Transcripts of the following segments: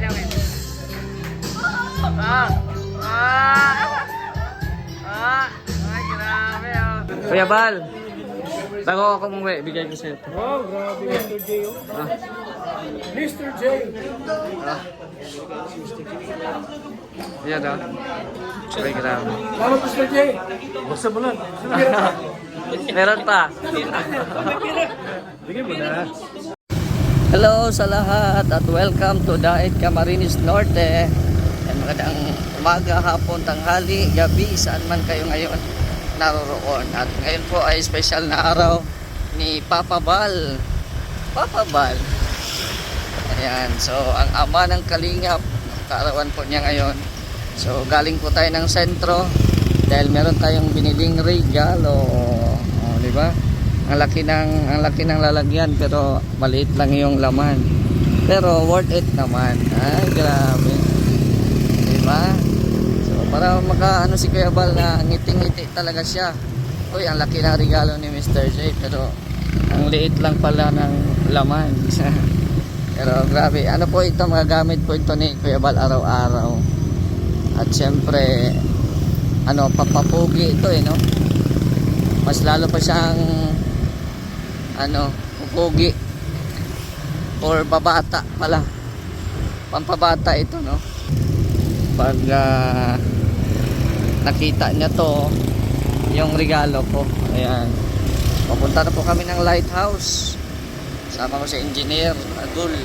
Ay, grabe oh. Kuya Bal, bago ako umuwi, bigay ko sa'yo. Wow, grabe Mr. J. Mr. J. Yan oh. Ay, grabe. Salamat Mr. J. Basta mo lang. Meron pa. Bigyan mo na. Hello sa lahat at welcome to Daet Camarines Norte. Magandang umaga, hapon, tanghali, gabi, saan man kayo ngayon naroroon. At ngayon po ay special na araw ni Papa Bal. Papa Bal. Ayan, so ang ama ng Kalingap, kaarawan po niya ngayon. So galing po tayo ng sentro dahil meron tayong biniling regalo. Oh, di ba? Ang laki ng lalagyan pero maliit lang yung laman. Pero worth it naman. Ay, grabe. Diba? So, para makaano si Kuya Bal na ngiti-ngiti talaga siya. Uy, ang laki ng regalo ni Mr. J. Pero ang liit lang pala ng laman. Pero grabe. Ano po ito? Magagamit po ito ni Kuya Bal araw-araw. At syempre, ano, papapugi ito no? Mas lalo pa siyang ano, pupugi or babata pala, pampabata ito no. Pag nakita niya to yung regalo ko, ayan, papunta na po kami ng lighthouse, sama ko si engineer Adul.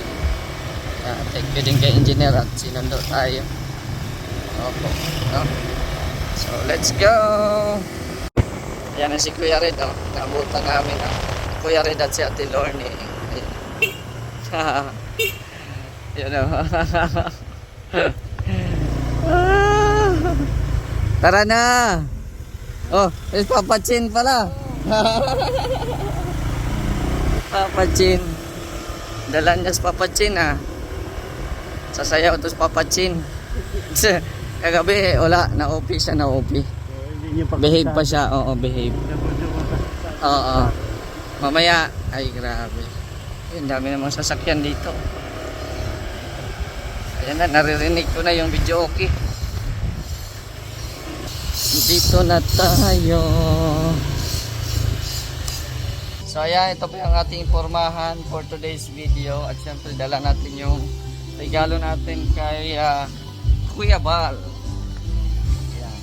Thank you din kay engineer at sinundo tayo. Opo, no? So let's go. Ayan na si Kuya Red, oh. Naabutan namin Kuya Red at si Ate Lorne. Yan o. Tara na. Oh, is Papa Chin pala. Papa Chin. Dala niya si Papa Chin Sasayaw ito si Papa Chin. Kagabi wala, na-OP siya, na-OP. Behave pa siya, oo, behave. Oo. Mamaya, ay grabe. Ang dami namang sasakyan dito. Ayan na, naririnig ko na yung video okay. Dito na tayo. So ayan, ito po yung ating pormahan for today's video. At syempre dala natin yung regalo natin kay Kuya Bal. Ayan.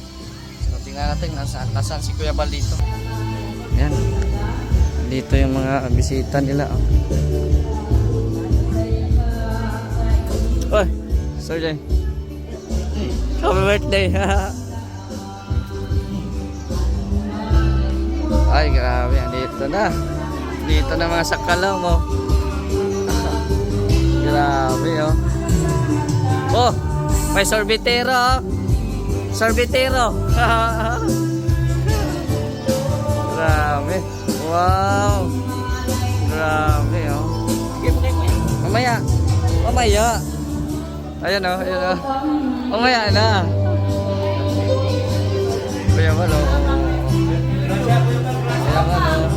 So tingnan natin nasaan si Kuya Bal dito. Ayan. Dito yung mga bisita nila. Oy, sorry. Happy birthday. Ay, grabe. Dito na. Dito na mga sakalaw mo. Grabe, oh. Oh, may sorbetero. Sorbetero. Grabe. Wow. Grabe, oh. Mamaya. Mamaya. Ayan, oh. Ayan, oh. Mamaya na. Kaya ba, no? Kaya ba, no?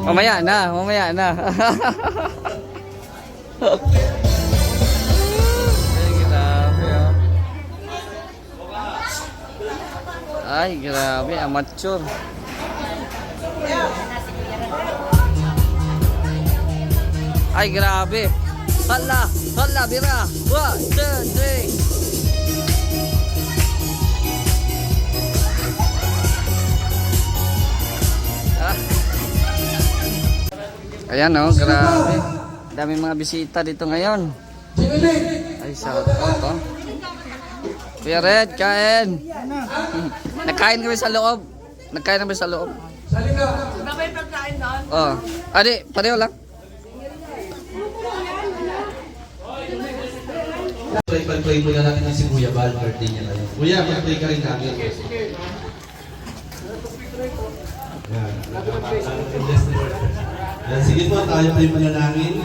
Mamaya na. Mamaya na. Ay, grabe, amateur. Ay, grabe. Hala, hala, bira. 1, 2, 3. Ayan, oh, grabe. Dami mga bisita dito ngayon. Ay, sarap po. Kuya Red, kain. Nagkain kami sa loob. Nagkain kami sa loob. Ba may pagkain doon? Oh. Adi, pareho lang. Pag-pray po na natin si Kuya Bal, birthday niya ngayon. Kuya, pag-pray ka rin natin. Yan. Sige po, tayo po yung manalangin.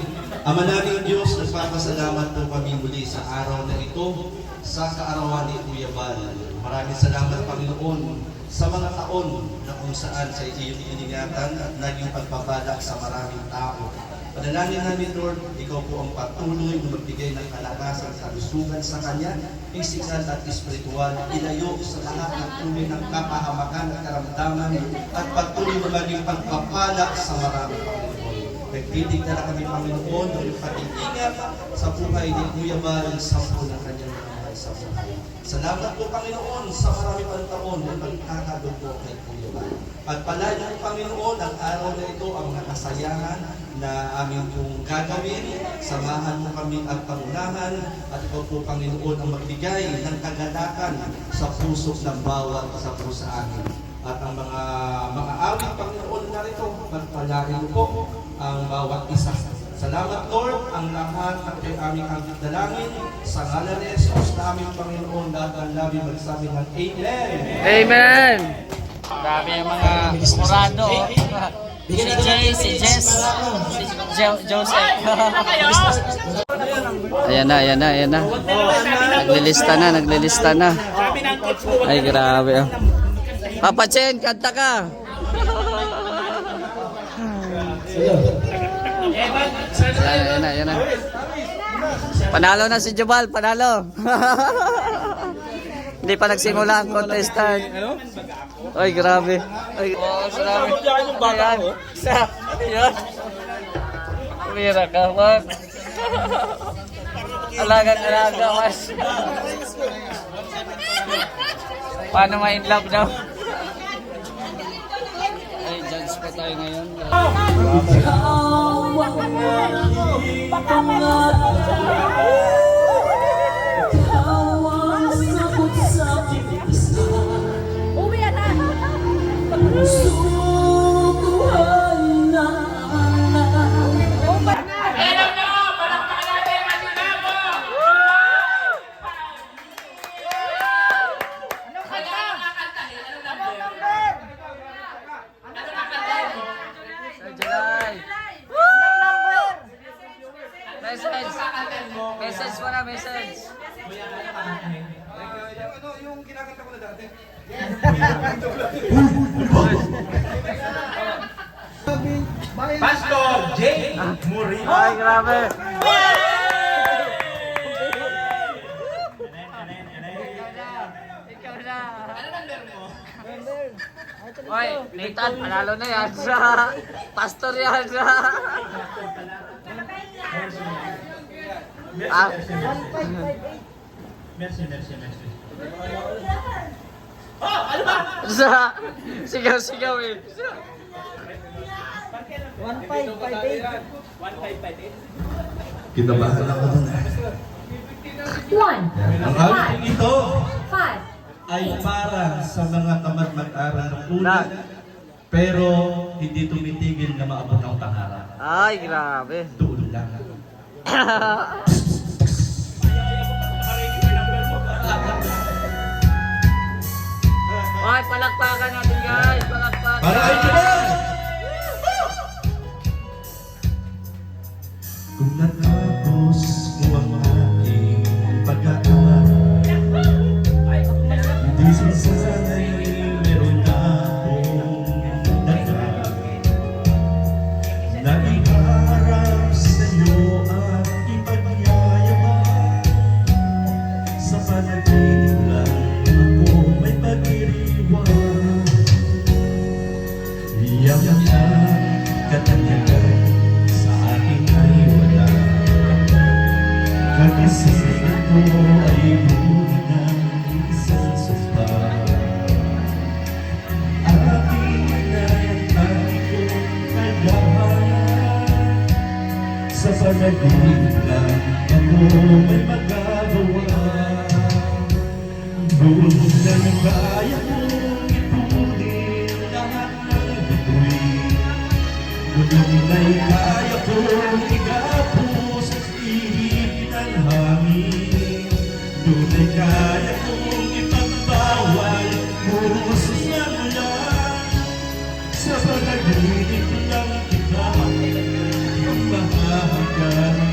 Ama naming Diyos, nagpapasalamat po kami muli sa araw na ito, sa kaarawan ni Kuya Bal. Maraming salamat, Panginoon, sa mga taon na kung saan sa iyong iningatan at naging pagbabalak sa maraming tao. Panalangin namin, Lord, ikaw po ang patuloy na magbigay ng kalakasan at kalusugan sa Kanya, pisikal at espiritual, ilayo sa lahat ng tuloy ng kapahamakan at karamdaman, at patuloy na maging pagpapala sa maraming Panginoon. Nagtitig na kami, Panginoon, ng pag-iingat sa buhay ni Kuya Bal sa po ng kanyang mga sa buhay. Salamat po, Panginoon, sa marami pang taon na pagkakadong po kay Kuya Bal. At palayan ng Panginoon, ang araw na ito, ang mga kasayahan na aming pong gagawin. Samahan mo kami at pangunahan, at ikaw po, Panginoon, ang magbigay ng kagalakan sa puso ng bawat sa puso sa amin. At ang mga awit, Panginoon, narito, pagpalain mo po ang bawat isa. Salamat, Lord, ang lahat ng aming angkit dalangin sa ngalan ni Jesus na aming Panginoon, lahat ang labi magsabi ng Amen. Amen! Grabe yung mga kurado. Si Jay, si Jess, si Joseph. Ayan na. Naglilista na. Ay, grabe. Papa Chen, kanta ka. Ayan na. Panalo na si Jubal, panalo. Hindi pa nagsimula ang contestant. Ay, grabe. Ay, salamat. Ayan. Mira ka, wag. Alagang-alaga, mas. Paano ma-in love daw? Ay, judge pa tayo ngayon. Message mo na, message. Yung kinakanta ko na dati. Pastor J. Murillo. Ay, grabe. Ikaw na. Ano number mo? Oy, Nathan, panalo na yan. Pastor yan. Merci. Oh, ano ba? Sigaw eh. 1558. Kinabahan ako nun. 1, Ang awit ito 5, ay para sa mga tamad mag-aral ng ulan, pero hindi tumitigil na maabot ang pangarap. Ay, grabe. Doon lang. Ay, palakpakan natin guys. Palakpakan. Para kay Jubal! Kung natapos mo ang aking pag-aaral, hindi sinsanay meron na akong daga na iharap sa'yo at ipagyayaman. Sa panaginip lang ako may pag-iriwan. Yaman ang katanyagan sa akin ay wala. Kakasigan mo ay buhay ng isang sopa. Aking nayantay kong kagahan. Sa panaginip lang ako may magagawa. Doon na kaya kong ipunin lahat ng bituin. Doon na'y kaya kong igapos at ihip ng hangin. Doon na'y kaya kong ipagbawal pusos ng ulan. Sa panaginip lang kita ang mahahagan.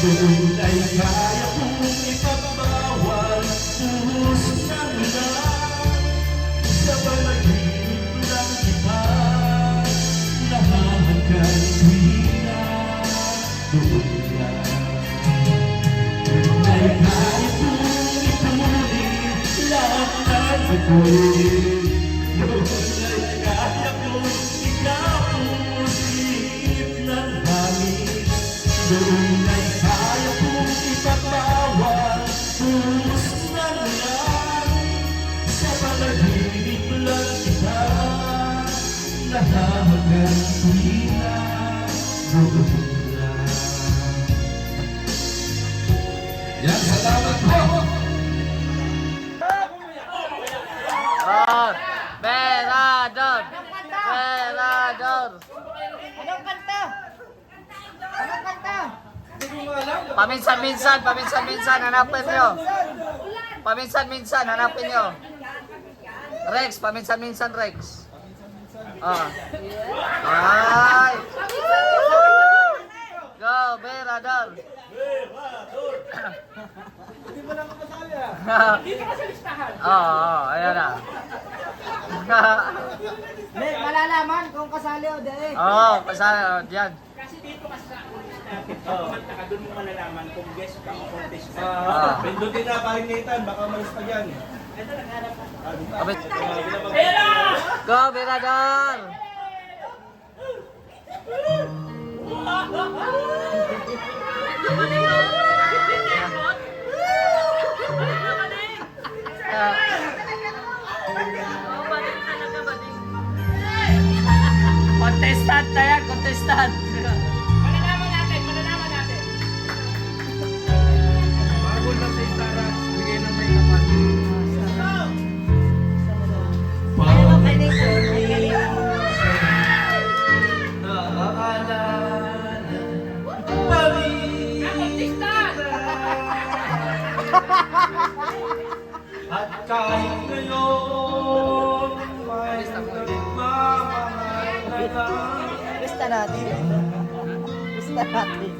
Doon ay kaya kong ipagbawal puso ng ulan. Sa panaginip lang kita nahahagkan tuwina. Doon ay kaya kong ituloy lahat ng ako'y. Doon ay kaya kong ikapusip ng hangin. Doon ay kaya kong ipagbawal puso ng ulan. Sa panaginip lang kita nahahagkan tuwina. Doon lang. Yan, salamat po! Oh, Berador! Berador! Anong kanta? Anong kanta? Paminsan-minsan, hanapin nyo. Paminsan-minsan, hanapin nyo. Rex, paminsan-minsan, Rex. Oh. Ay! Go, Berador! Hindi mo lang kapasali ah. Dito ka sa listahan. Oo, ayan na. Hindi, malalaman kung kasali o dahil. Oo, pasal, diyan. Kasi dito ka sa natin. Kumanta ka, doon mo malalaman kung guest ka o contest ka. Ah. Pindutin na paring Nathan, baka malis pa dyan. Ito, naghanap ka. Go, Berador! Contestant na yan, contestant. Malalaman natin, malalaman natin. Bago lang sa Starbucks, bigay ng may kapat. At kahit ngayon may nagmamahal na lang. Lista natin. Lista natin.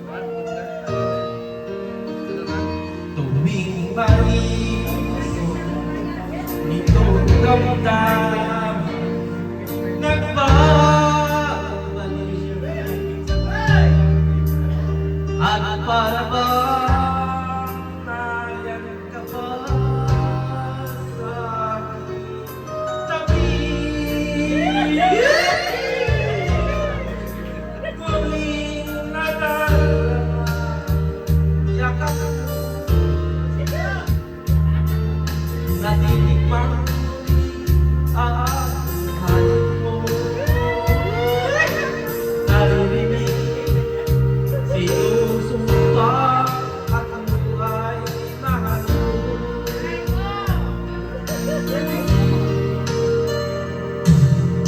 Tuwing marisok nitong damdamin nagbabalik. At para bang nayan ka pa sa aking tabi. Muling nadarama yakap natitikman ang halip mo. Naririnig sinusumpa at ang buhay na halong.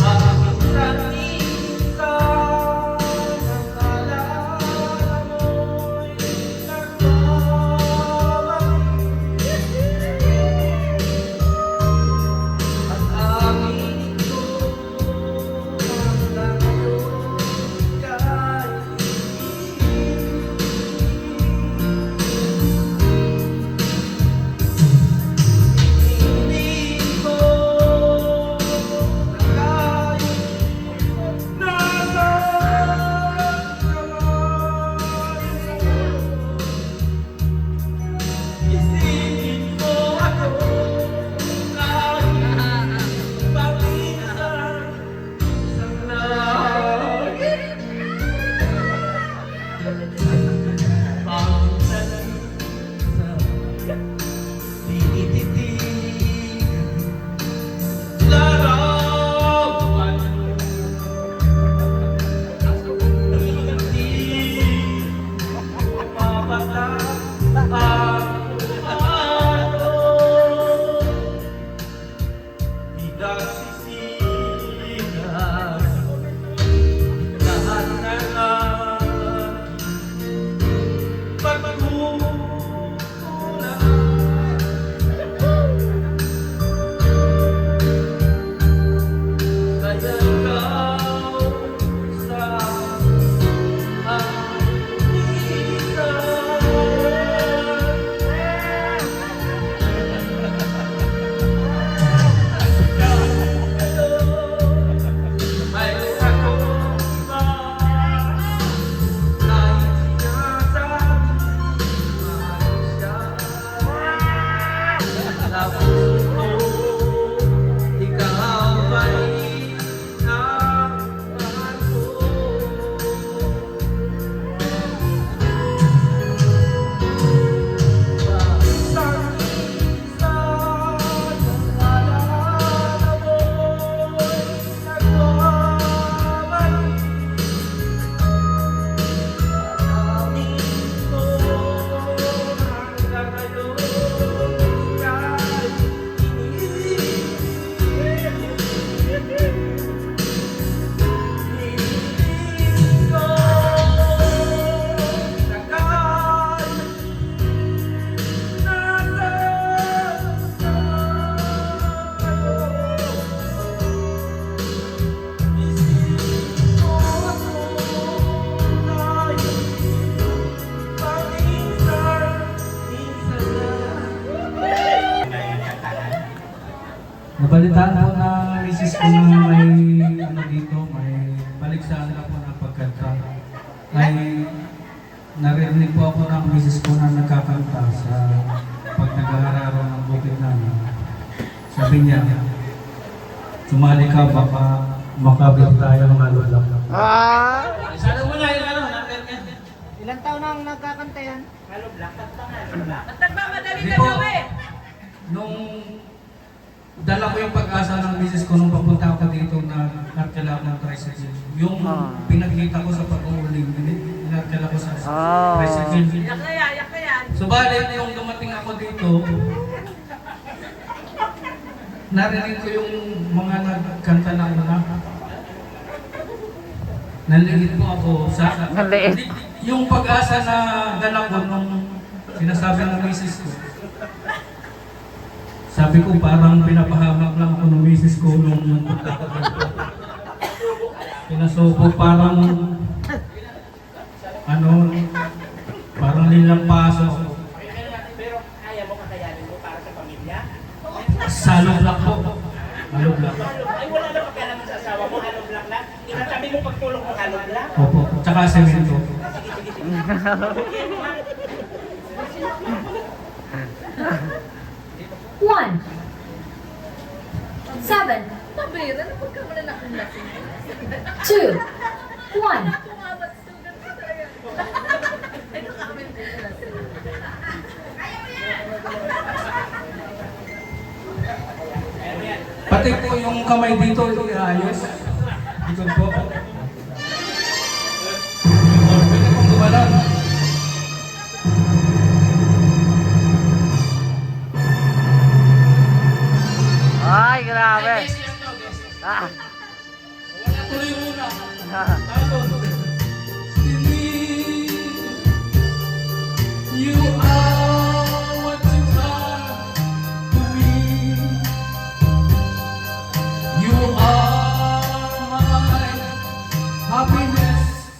Paminsan-minsan ang alala mo'y nagbabalik. At aking tulad ngayon kahit hindi ko nagkayang nararamdaman. Isipin mo ako kahit paminsan isang lagi. Paminsan-minsan tinititig larawan mo. Hindi mapapala ang ano. Di nagsisihan lahat ng aking pagkukulang. Nabalitaan ko na misis ko na may ano dito, may baliksaan na po ng pagkanta. Ay narinig po ako ng misis ko na nagkakanta sa pag nag-aararo ng bukid namin. Sabi niya, sumali ka baka makabit tayo ng alulak. Sana mo na yung ano, Ilang taon na ang nagkakanta yan? Halo black at pangalan. Di po, nung dala ko yung pag-asa ng misis ko nung papunta ako dito na narkala ng tricycle. Yung pinagkita ko sa pag-uuling, narkala ko sa tricycle. Yak na yan. Subalit yung dumating ako dito, narinig ko yung mga nagkanta ng mga. Naligid po ako sa yung pag-asa na dala ko nung sinasabi ng misis ko. Sabi ko parang pinapahamak lang ako ng misis ko nung pagkakot dito. Pinasubo parang ano, parang nilampaso ako. Pero kaya mo kakayanin mo para sa pamilya? Salog lang po. Salog lang. Ay wala na pagkalaman sa asawa mo, halo black na. Inasabi mo pagtulong mo halo black. Opo. Tsaka semento. One. 7. Pabira, na pagka mo na nakulasing. 2. 1. Pati po yung kamay dito, iayos. Dito po. Pwede pong gumalan. Ay, grabe. Ah. Wala tuloy muna. Ah. You are what you are to me. You are my happiness.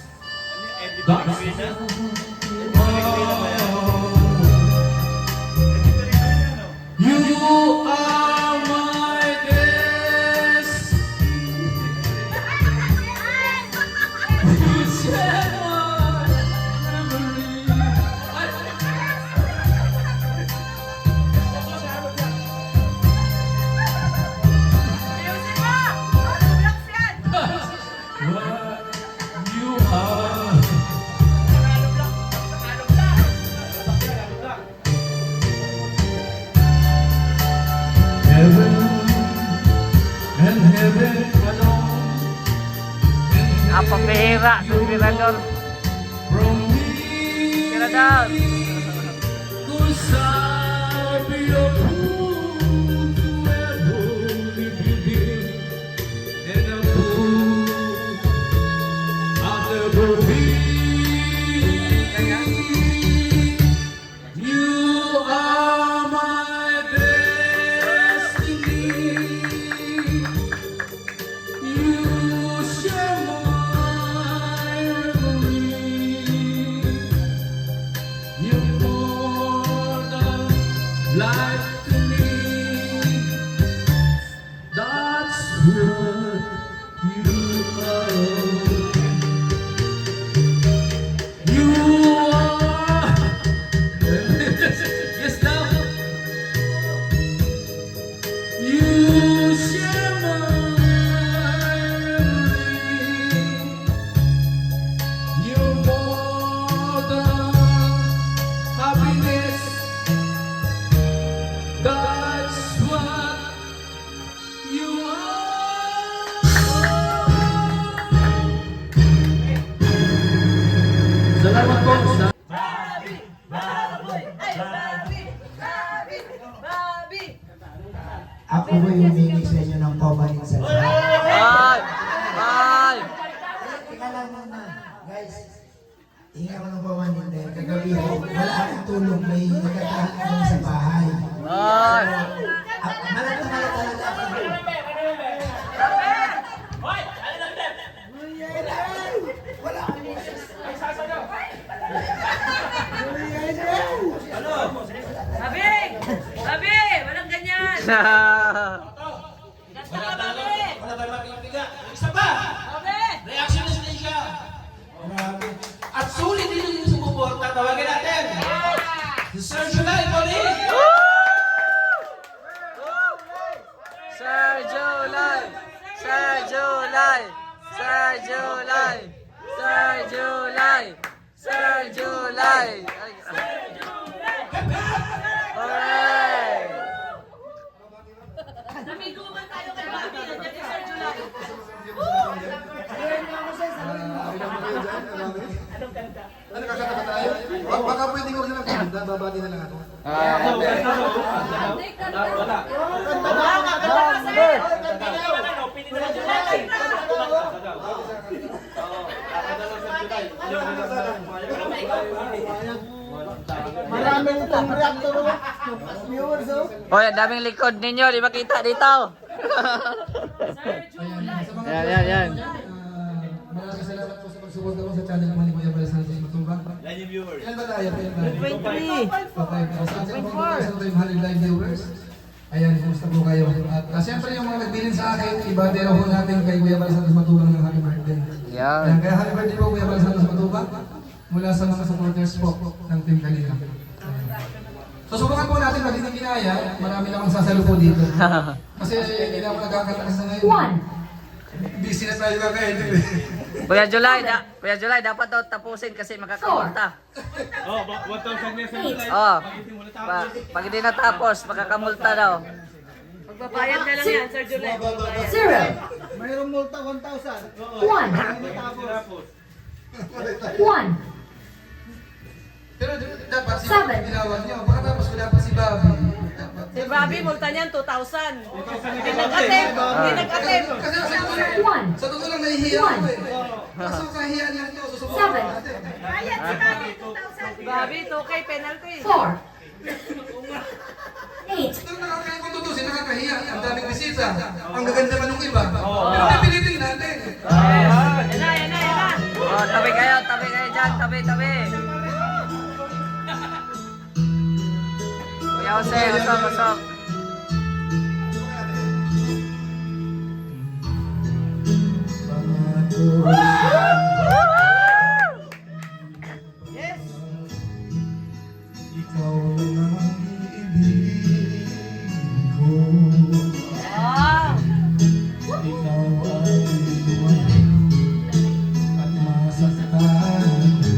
You are my destiny. You share my memory. What you are. Heaven and heaven alone. Ang pambihira, ang tirador. From me, Tirador. cause I'll be a fool to ever live in, and a fool I'll never be. You are my destiny. You share my memory. You're more than life to me. That's what you are. You are. Yes, now. You share my memory. You're more than happiness. That's what you are. Salamat po sa Ako po yung humingi sa inyo ng paumanin sa Ay! Ay! Teka lang muna, guys. Hinga ko ng paumanin dahil kagabi ho, wala akong tulong, may nagkakahan kami sa bahay. Ay! Malata talaga ako. Hoy! Ano lang din? Wala akong Ay sasayaw! Sabi! Sabi! Walang ganyan! tawagin natin. Sir July, Pauline! Sir July! Sir July! Sir July! Sir July! Sir July! Alright! Namiguman tayo kay Bobby. Nandiyan si Sir July. Ano kakanta ka tayo? Baka pwede ko na lang kanta, babati na lang ako. Maraming itong reactor viewers, oh. Hoy, ang daming likod ninyo, di makita dito. Yan. Maraming salamat po sa pagsuporta mo sa channel naman ni Kuya Bal Santos Matubang. Live viewers. Ilan ba tayo? Okay, sa ating mga live viewers. Ayan, kumusta po kayo? At siyempre yung mga nagbilin sa akin, ibadero po natin kay Kuya Bal Santos Matubang ng happy birthday. Yan. Ayan, kaya happy birthday po Kuya Bal Santos Matubang mula sa mga supporters po ng Team Kalinga. So subukan po natin pag hindi kinaya, marami namang sasalo po dito. Kasi hindi na ako nagkakatakas na ngayon. Busy na tayo kakain. Kuya July, dapat daw tapusin kasi makakamulta. Oh, 1,000 years na tayo. Oh, pag hindi natapos, makakamulta daw. Magbabayad na lang yan, Sir July. 0, Mayroong multa 1,000. 1, Pero dapat si Seven. tinawag niyo. Pagkatapos ko dapat si Bobby. Si Bobby, multa niyan 2,000. Hindi nag-attempt. Kasi sa totoo lang nahihiya ako eh. Kaso kahiya niya ito. Susubukan Seven. natin. Bayad si Bobby, 2,000. Bobby, 2K penalty. 4, 8, Ito nakakain kung tutusin, nakakahiya. Ang daming bisita. Ang gaganda pa nung iba. Pero pipilitin natin. Yan na. Oh, tabi kayo dyan, tabi. Kuya Jose, usok. Ikaw lang ang iibig ko. Ikaw ay dumating at masaktan ko.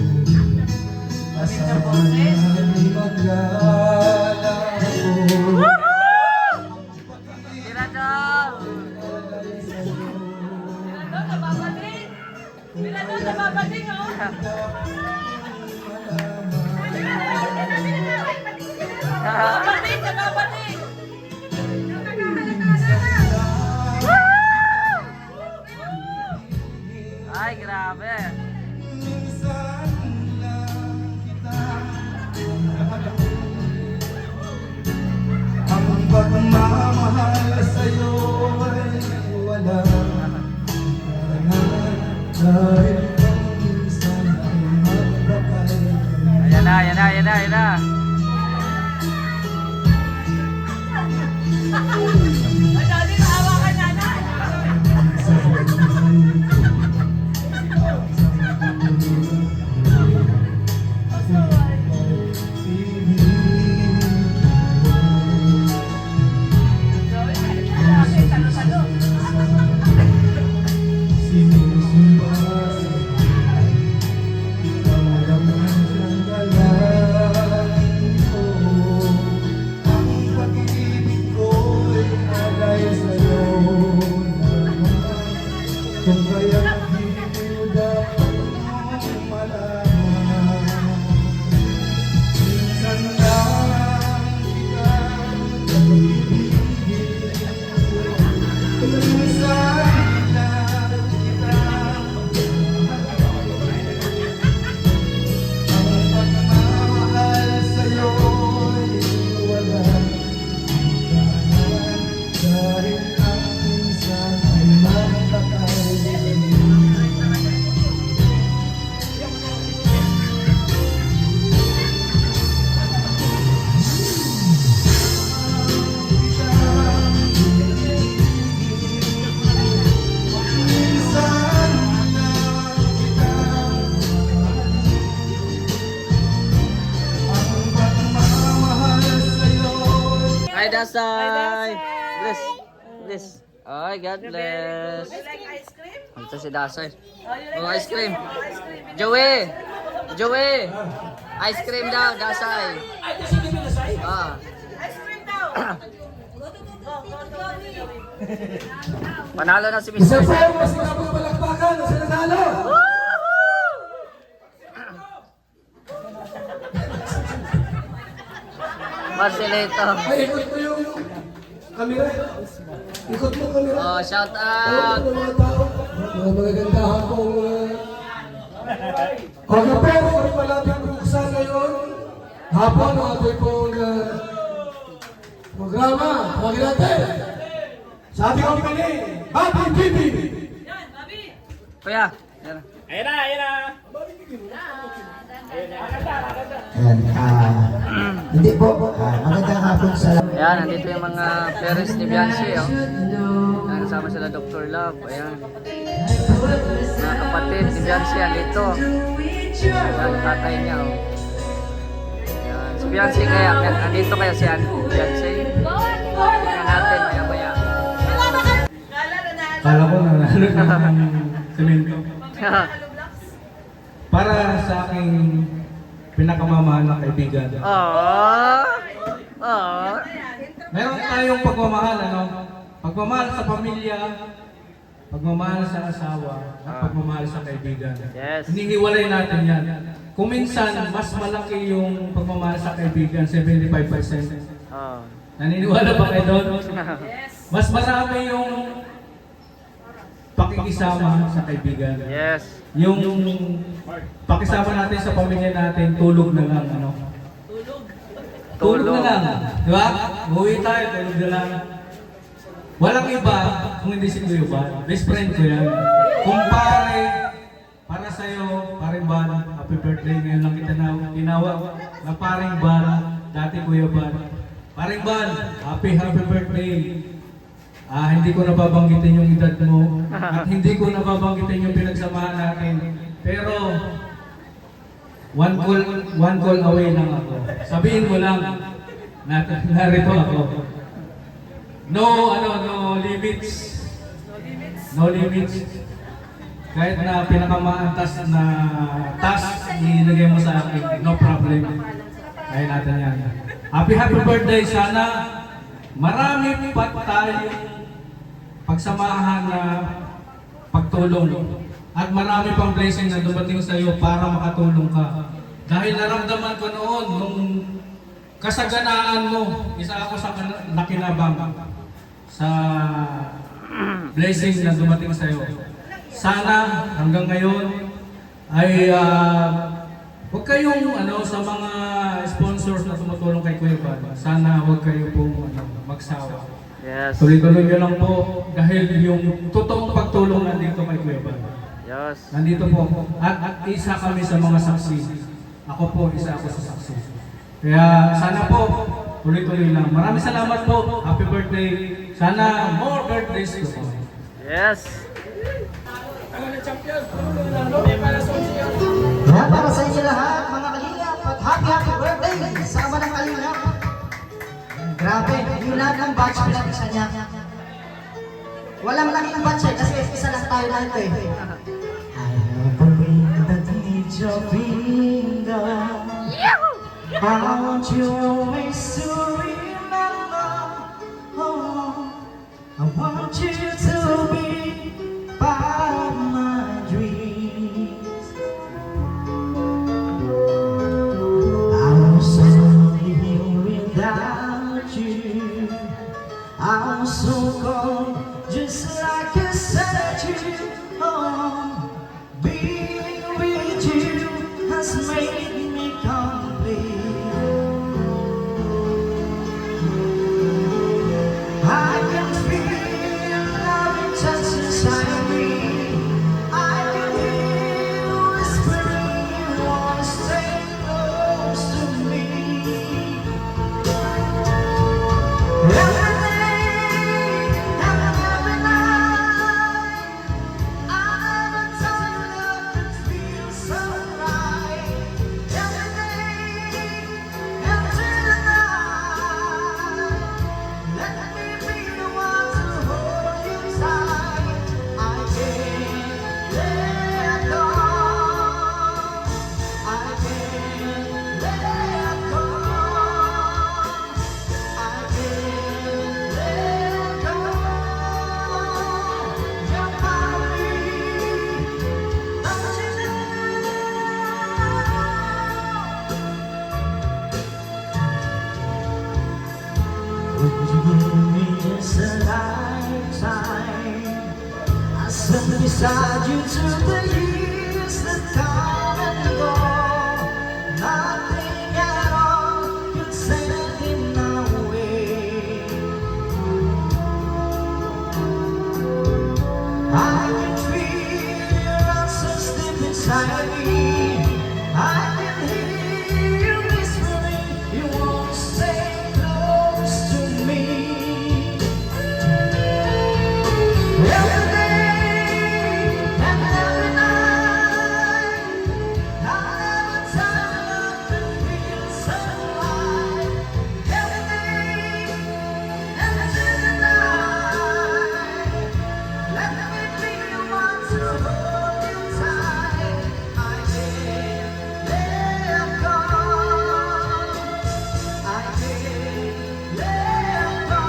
Asawa na di maglalaho. Tira daw. Nababading, oh. Nababading. Ay, grabe. Ang pagmamahal sa'yo ay wala dahil minsan ay magbakay. Ayan na. Madali, maawa ka na. Sinusumba ikaw lang ang Dasay! Bless. Bless. Ay, God bless. Ice cream? Ito si Dasay. Oh, ice cream. Joey! Joey! Ice cream daw, Dasay. Ay, kasi kami na sa'yo. Ah. Ice cream daw! Panalo na si Isa Mr. po, mas maraming palakpakan sa nanalo. Marcelito. Ay, ikot mo yung camera. Ikot mo camera. Oh, shout Tawag out. mo ng mga tao. Mga magagandahan pong... Okay po, kami malapit buksan ngayon. Hapon, ang ating pong programa. Tawagin natin. Sabi ko pili, Happy Bibi! Kuya. Yan. Ayan na, ayan na. Ayan, hindi po, magandang hapon sa lahat. Ayan, nandito yung mga parents ni Biancy, oh. Ayan, kasama sila Dr. Love. Ayan. Mga kapatid ni Biancy, andito. Ayan, tatay niya, oh. Ayan, si Biancy kaya, andito kaya si Biancy. Tingnan natin, maya-maya. Kala ko nanalo ng semento. Para sa aking pinakamamahal na kaibigan. Aww. Aww. Meron tayong pagmamahal, ano? Pagmamahal sa pamilya, pagmamahal sa asawa, at pagmamahal sa kaibigan. Yes. Hinihiwalay natin yan. Kung minsan, mas malaki yung pagmamahal sa kaibigan, 75%. Oh. Naniniwala ba kayo doon? Mas marami yung pakikisama sa kaibigan. Yes. Yung pakisama natin sa pamilya natin, tulog na lang, ano? Tulog na lang. Di ba? Uwi tayo, tulog na lang. Walang iba kung hindi si Kuya Ban. Best friend ko yan. Kung pare, para sa'yo, paring Ban, happy birthday. Ngayon lang kita tinawag na paring Ban, dati Kuya Ban. Paring Ban, happy birthday. Hindi ko nababanggitin yung edad mo at hindi ko nababanggitin yung pinagsamahan natin. Pero one call away lang ako. Sabihin mo lang na narito ako. No limits. No limits. Kahit na pinakamaantas na task nilagay mo sa akin, no problem. Kaya natin yan. Happy birthday. Sana marami pa tayong pagsamahan na pagtulong at marami pang blessing na dumating sa iyo para makatulong ka. Dahil naramdaman ko noon nung kasaganaan mo, isa ako sa nakinabang sa blessing na dumating sa iyo. Sana hanggang ngayon ay huwag kayong sa mga sponsors na tumutulong kay Kuya Ban. Sana huwag kayo pong magsawa. Yes. Tuloy-tuloy nyo lang po dahil yung totoong pagtulong nandito kay Kuya Ban. Yes. Nandito po ako. At isa kami sa mga saksi. Ako po, isa ako sa saksi. Kaya sana po, tuloy-tuloy lang. Maraming salamat po. Happy birthday. Sana more birthdays to come. Yes. Yan, para sa inyo lahat, mga kalingap, at happy birthday! Sama ng kalingap. Grabe, yung lahat ng batch pinag-isa niya. Walang laking batch kasi isa lang tayo na ito eh. I believe that needs your finger. I want you always to remember. Oh, I want you to be part of my dreams. I was only here without you. I was so cold, just like a statue. Oh, being with you has made me complete. I can feel love touch inside beside you through the years that come and go. Nothing at all could send him away. I can feel your answers deep inside me. I can hear you whispering you won't stay close to me. Every day and every night, I'll never tire to feel so alive. Every day and every night, let me be the one to hold you tight. I can't let go. I can't let go.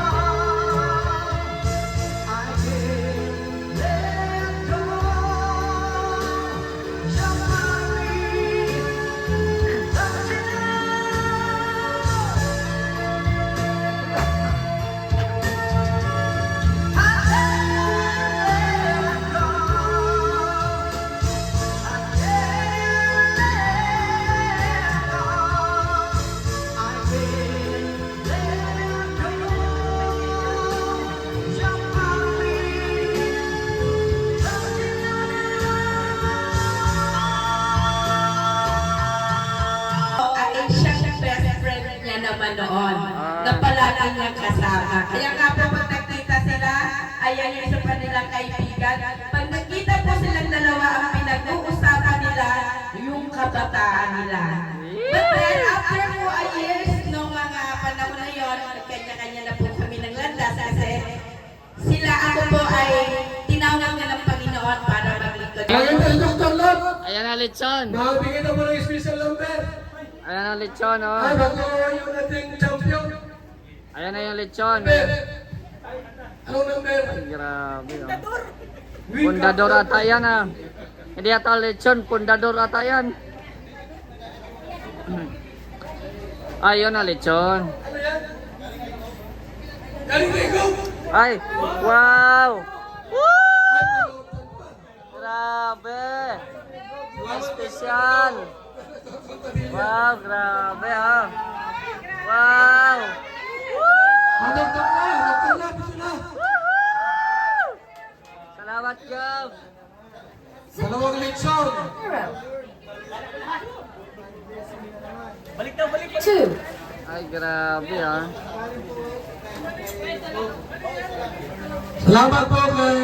I can't let go. You're my don't you know? I can't let go. I can't let go. I can't let go. You're my don't you Ay siyang best friend niya naman noon na palagi niyang kasama. Kaya nga po pag nagkita sila, ayan yung isa pa nilang kaibigan. Pag nagkita po silang dalawa, ang pinag-uusapan nila, yung kabataan nila. But then, after po a years, nung mga panahon na yun, kanya-kanya na po kami ng landas kasi sila ako po ay tinawag na ng Panginoon para maglingkod. Ayan na, Dr. Love. Ayan na lechon. Nakabigay na mo ng special number. Ayan na lechon, oh. Ay, bago yung ating champion. Ayan na yung lechon. Number. Anong number? Ay, grabe, oh. Pundador ata yan, ah. Hindi ata lechon, pundador ata yan. Ayun na lechon. Ano yan? Galing Rico. Ay, wow! Woo! Grabe! Espesyal! Wow, grabe ha! Wow! Ah, Dr. Love, Dr. Love, ito na. Woohoo! Salamat, Gab! Dalawang lechon. 2. Ay, grabe ha! Salamat po kay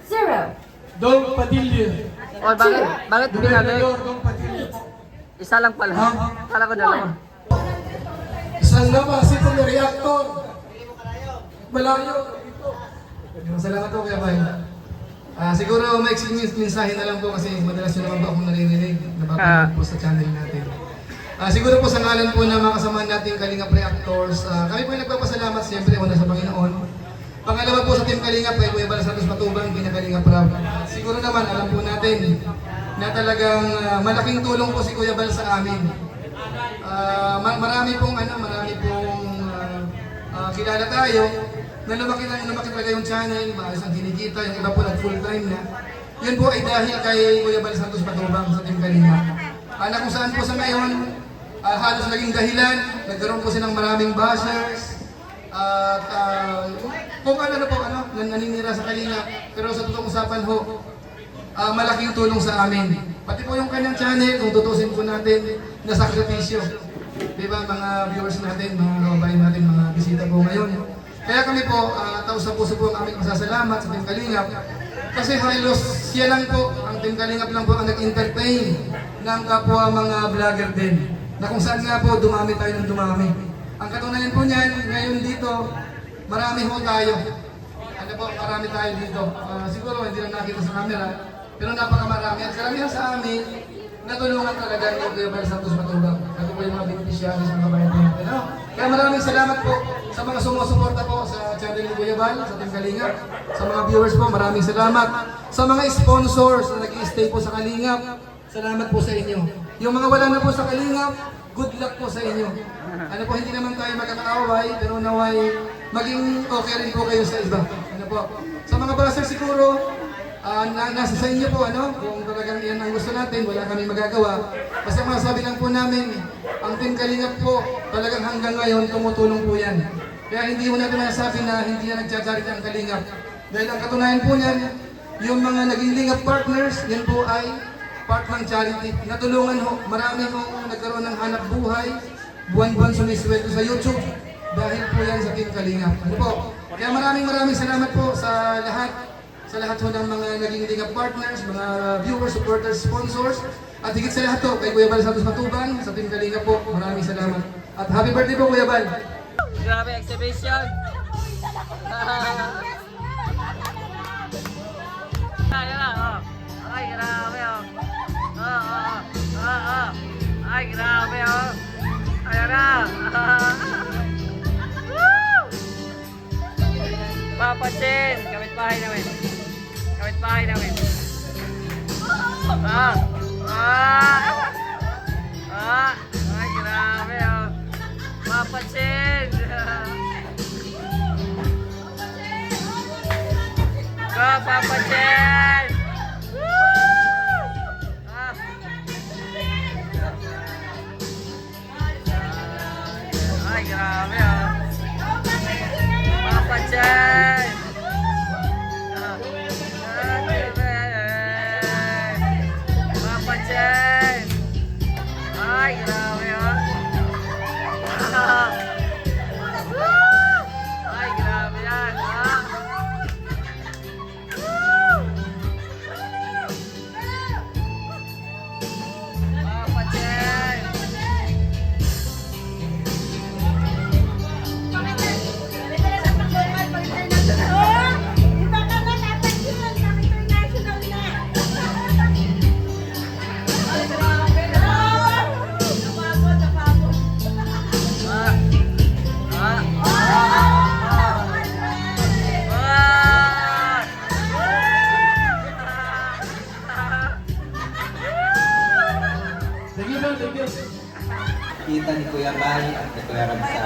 0. Dong Padilla. Oh, bakit binagay? Gobernador Dong Padilla po. Isa lang pala. Kala ko dalawa. Isang naman, si Tony Reactor. Malayo. Salamat po kaya Bay. Siguro may mensahe na lang po kasi madalas yun naman po akong naririnig. Napapanood po sa channel natin. Siguro po sa ngalan po ng mga kasama nating Kalingap Reactors, kami po ay nagpapasalamat siyempre una sa Panginoon. Pangalawa po sa Team Kalingap kay Kuya Bal Santos Matubang, Kinakalingap Rab. Siguro naman alam po natin na talagang malaking tulong po si Kuya Bal sa amin. Marami pong kilala tayo na lumaki talaga yung channel, maayos ang kinikita, yung iba po nag-full time na. Yun po ay dahil kay Kuya Bal Santos Matubang sa Team Kalingap. Na kung saan po sa ngayon, halos naging dahilan, nagkaroon po silang maraming bashers, at kung naninira sa Kalingap, pero sa totoong usapan ho, malaking tulong sa amin. Pati po yung kanyang channel, kung tutusin po natin, na sakripisyo. Diba mga viewers natin, mga kababayan natin, mga bisita po ngayon. Kaya kami po, taos sa puso po ang aming masasalamat sa Team Kalingap. Kasi halos siya lang po, ang Team Kalingap lang po ang nag-entertain ng kapwa mga vlogger din. Na kung saan nga po, dumami tayo ng dumami. Ang katunayan po niyan, ngayon dito, marami ho tayo. Ano po, marami tayo dito. Siguro hindi lang nakita sa camera, pero napakamarami. At karamihan sa amin, natulungan talaga ni Kuya Bal Santos Matubang. Ako po yung mga beneficiaries ng kabayan po natin. Kaya maraming salamat po sa mga sumusuporta po sa channel ni Kuya Bal, sa Team Kalingap. Sa mga viewers po, maraming salamat. Sa mga sponsors na nag-i-stay po sa Kalingap, salamat po sa inyo. Yung mga wala na po sa Kalingap, good luck po sa inyo. Ano po, hindi naman tayo magkakaaway, pero naway maging okay rin po kayo sa iba. Ano po? po. Sa mga buzzer siguro, nasa sa inyo po, kung talagang yan ang gusto natin, wala kami magagawa. Basta masabi lang po namin, ang Team Kalingap po, talagang hanggang ngayon, tumutulong po yan. Kaya hindi mo natin masasabi na hindi na nagcha-charity ang Kalingap. Dahil ang katunayan po niyan, yung mga naging Lingap partners, yan po ay part ng charity. Natulungan ho, marami hong nagkaroon ng hanap buhay, buwan-buwan sumisweldo sa YouTube. Dahil po yan sa Team Kalingap. Ano po? Kaya maraming salamat po sa lahat ho ng mga naging Lingap partners, mga viewers, supporters, sponsors. At higit sa lahat to, kay Kuya Bal Santos Matubang, sa Team Kalingap po, maraming salamat. At happy birthday po, Kuya Bal! Grabe exhibition. Ay, oh. Ay, grabe oh. Ay, grabe oh. Ayan na. Woo! Papa Chen, kapitbahay namin. Kapitbahay namin. Ay, grabe oh. Papa Chen. Go, Papa Chen! Woo! Ay, grabe oh. Papa Chen! Papa Chen! Ay, grabe oh. Woo! Ay, grabe yan. Papa Chen! Kita ni Kuya Bal at ni Kuya Ram sa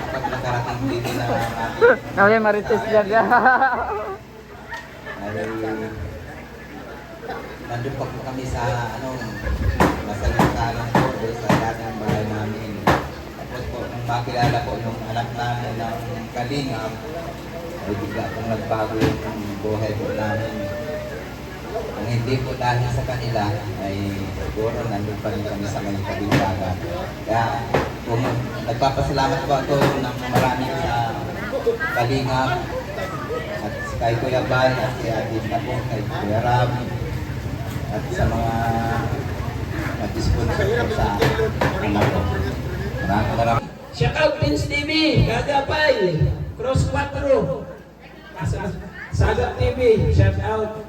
pag nakarating dito na Kami marites dyan. ay nandun pa po kami sa masalansalan po doon sa dating bahay namin. Tapos po, nung makilala po yung anak namin ng Kalingap, ay bigla pong nagbago yung buhay po namin. Kung hindi po dahil sa kanila, ay siguro nandun pa rin kami sa mga kabindagan. Kaya kung nagpapasalamat po ako ng marami sa Kalingap at kay Kuya Bal at kay Adin na po, kay Kuya Ram at sa mga nag-sponsor po sa anak ko. Maraming Shout out Pins TV, Gagapay, Cross 4, Sagat TV, shout out.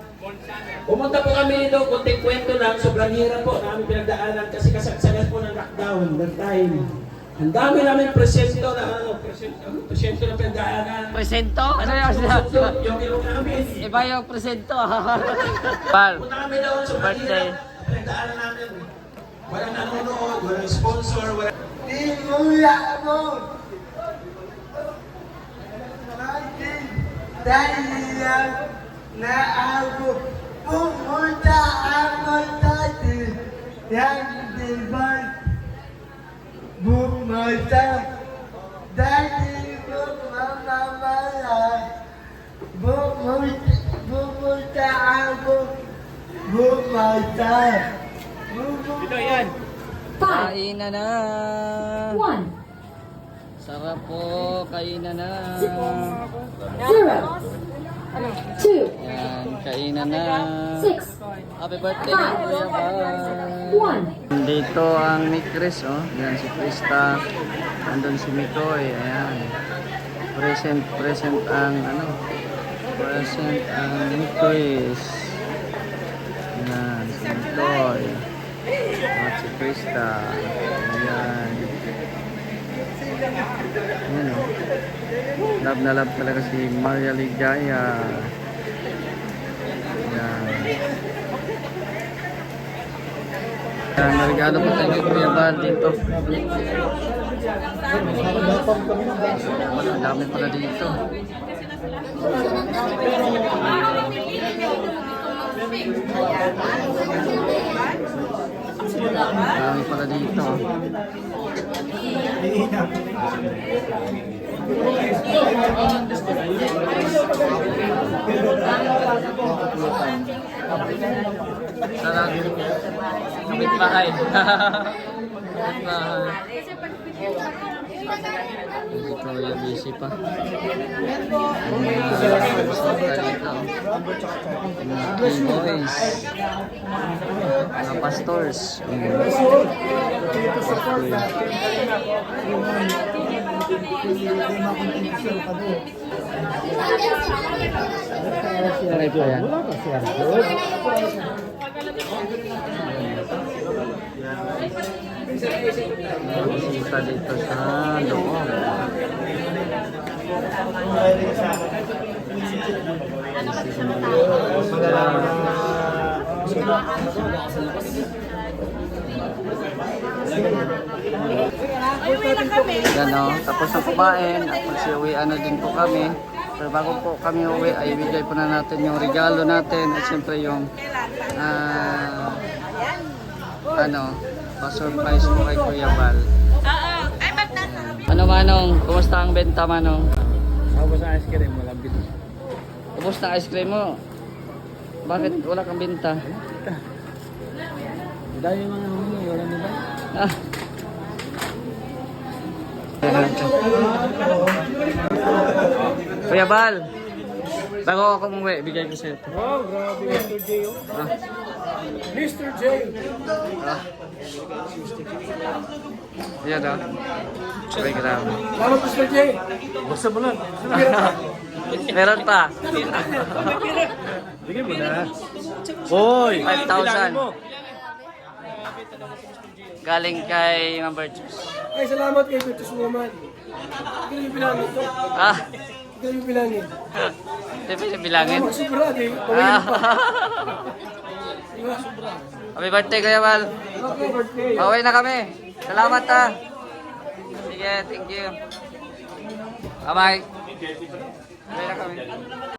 Pumunta po kami dito, kunting kwento lang, sobrang hirap po namin pinagdaanan kasi kasagsagan po ng lockdown that time. Ang dami namin presento na presento na pinagdaanan. Presento? Ano yung Yung ilong namin. Iba yung presento. Pal. Punta kami doon, sobrang Birthday. hirap pinagdaanan namin. Walang nanonood, walang sponsor, walang... na ako pumunta ako dati yang diban bumata dati ko mamamala bumata ako bumata Ito yan. 5, Kainan na. 1, Sarap po. Kainan na. 0, 2, Yan. Kainan na. 6, Happy birthday ni Kuya Bal. 1. Dito ang ni Chris, oh. Yan si Krista. Andun si Mikoy. Ayan. Present ang Mikoy. Yan, si Mikoy. At si Krista. Ayan. Ayan, oh. Love na love talaga si Maria Ligaya. Ayan. Yan, narigado po tayo kay Kuya Bal dito. Ang dami pala dito. Ang dami pala dito. Sarap. Kapitbahay. Kapitbahay. Ito yung busy pa. Mga boys. Mga pastors. Ano pa yan? Kita dito sa loob. Yan o, tapos na kumain at magsiuwian na din po kami. Pero bago po kami uwi ay bigay po na natin yung regalo natin at siyempre yung pa-surprise po kay Kuya Val. Ano Manong? Kumusta ang benta Manong? Tapos ang ice cream, walang bito. Kumusta ang ice cream mo? Bakit wala kang benta? Dahil yung mga humingi, walang bito. Ah. Kuya Val, bago ako umuwi, bigay ko sa'yo ito. Wow, grabe Mr. J. Ah. Mr. J. Ah. Yan o. Ay, grabe. Salamat Mr. J. Basta mo lang. Meron pa. Bigyan mo na. Hoy! 5,000. Galing kay Ma'am Virtus. Ay, salamat kay Virtus Woman. Ikaw yung bilangin to. Ah. Ikaw yung bilangin. Hindi pa siya bilangin. Sobra, di. Ah. Happy birthday Kuya Val. Happy birthday. Pauwi na kami. Salamat ha. Sige, thank you. Bye-bye. Pauwi na kami.